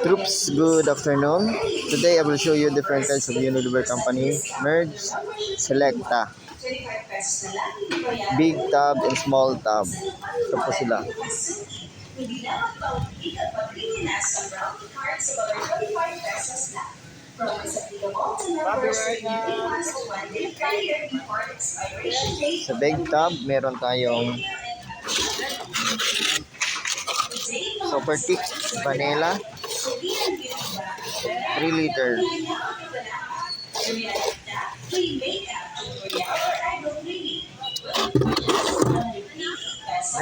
Troops, good afternoon. Today I will show you different kinds of Unilever company. Merge, Selecta, big tub and small tub. Ito po sila. Sa big tub, meron tayong Super Thick Vanilla 3 liters.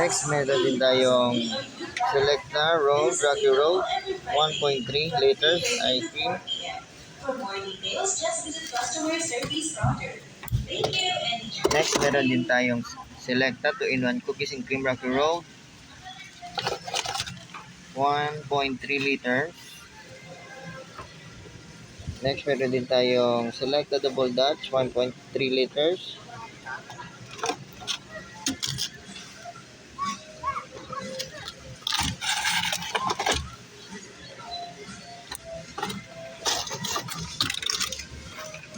Next, meron din tayong Selecta Road, Rocky Road 1.3 liters ice cream. Next, meron din tayong Selecta 2-in-1 Cookies and Cream Rocky Road 1.3 liters. Next, meron din tayong Selecta Double Dutch 1.3 liters.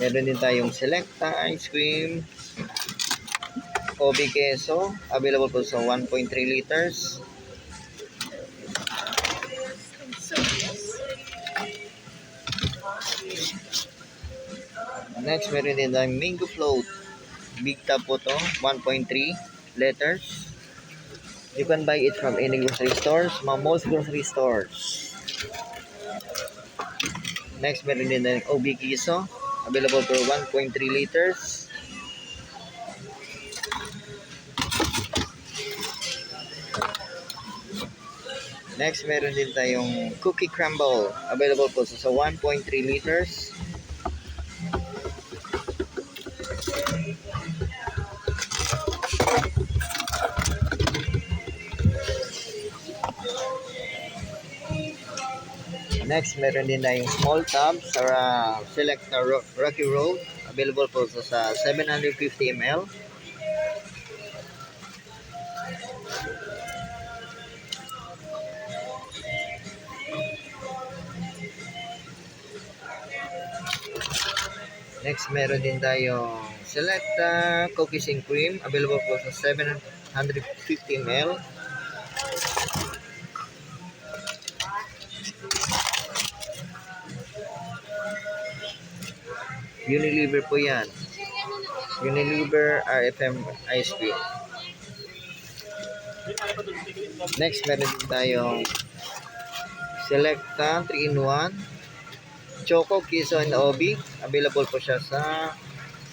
Meron din tayong Selecta Ice Cream Obi Queso, available po sa 1.3 liters. Next, meron din tayong Mango Float. Big tub po to, 1.3 liters. You can buy it from any grocery stores, most grocery stores. Next, meron din tayong Obi Queso, available for 1.3 liters. Next, meron din tayong Cookie Crumble, available po sa 1.3 liters. Next, meron din tayong small tub sa Selecta Rocky Road, available po sa 750 ml. Next, meron din tayong Selecta Cookies and Cream, available po sa 750 ml. Unilever po yan. Unilever RFM Ice Cream. Next, meron din tayong Selecta 3-in-1 Choco, Queso, and Obi. Available po siya sa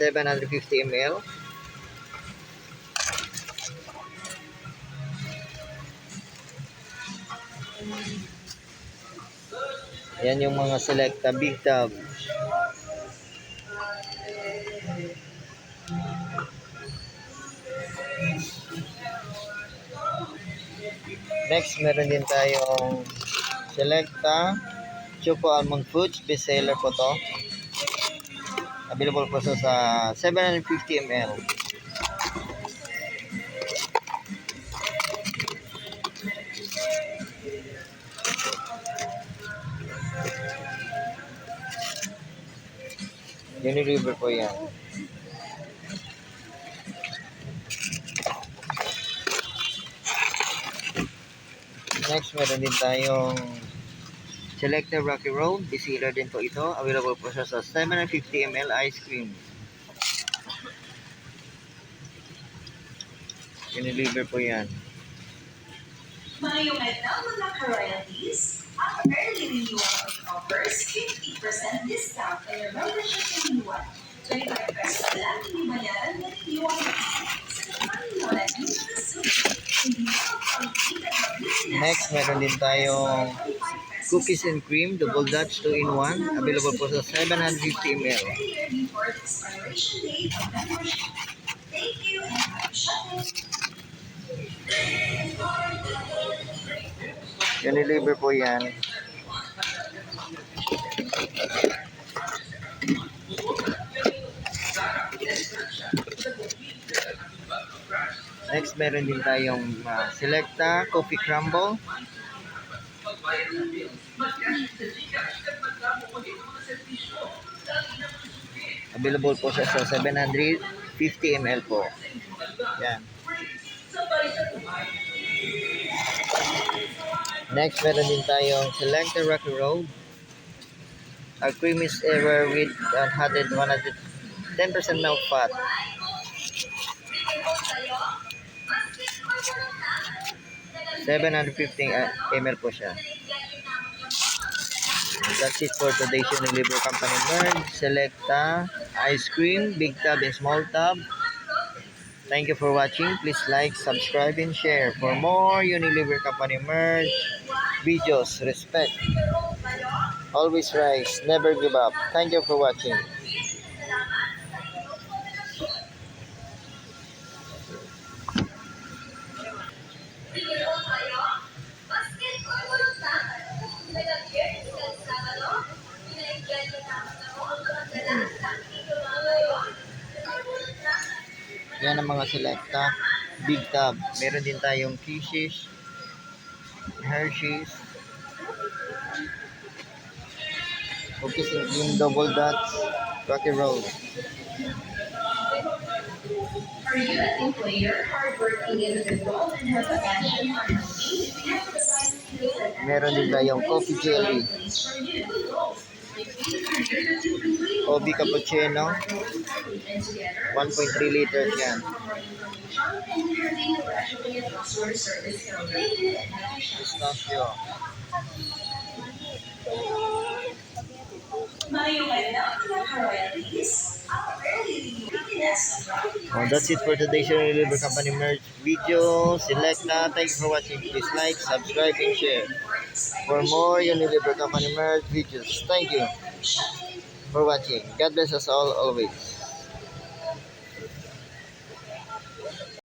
750 ml. Yan yung mga Selecta Big Tub. Next, meron din tayong Selecta Choco Almond Fudge, best seller po to. Available po sa 750 ml. Unilever po yan. Next, meron din tayong Selecta Rocky Road, best-seller din po ito. Available po siya sa 750 ml ice cream. Unilever po yan. Ngayong adlaw mga ka-royalties, ang early renewal offers 50% discount on your membership renewal. 25 pesos na lang inibayaran na renewal sa paniwalan ng mga susunod. Hindi na magpangkita ng Next, meron din tayong Cookies and Cream Double Dutch 2-in-1, available po sa 750 ml. Thank you and happy shopping! Unilever po yan. Next, meron din tayong Selecta Coffee Crumble. Available po siya sa 750 ml po. Yan. Next, meron din tayong Selecta Rocky Road. A creamy ever with 110% milk fat. 750 ml po siya. That's it for today's Unilever Company merge. Selecta ice cream, big tub and small tub. Thank you for watching. Please like, subscribe, and share. For more Unilever Company merge videos, respect. Always rise, never give up. Thank you for watching. Yan ang mga Selecta Big Tub. Meron din tayong Kisses, Hershey's, Cookies and Cream Double Dots, Rocky Road. Are you a team player, hardworking individual, and have a passion for helping? We have the right skills and Meron din tayong coffee jelly, place for you. If you're the team complete, Obi Cappuccino, and together, 1.3 liters yan. Pistachio. Oh, that's it for today's Unilever Company merge video. Selecta. Thank you for watching. Please like, subscribe, and share. For more Unilever Company merge videos. Thank you for watching. God bless us all always.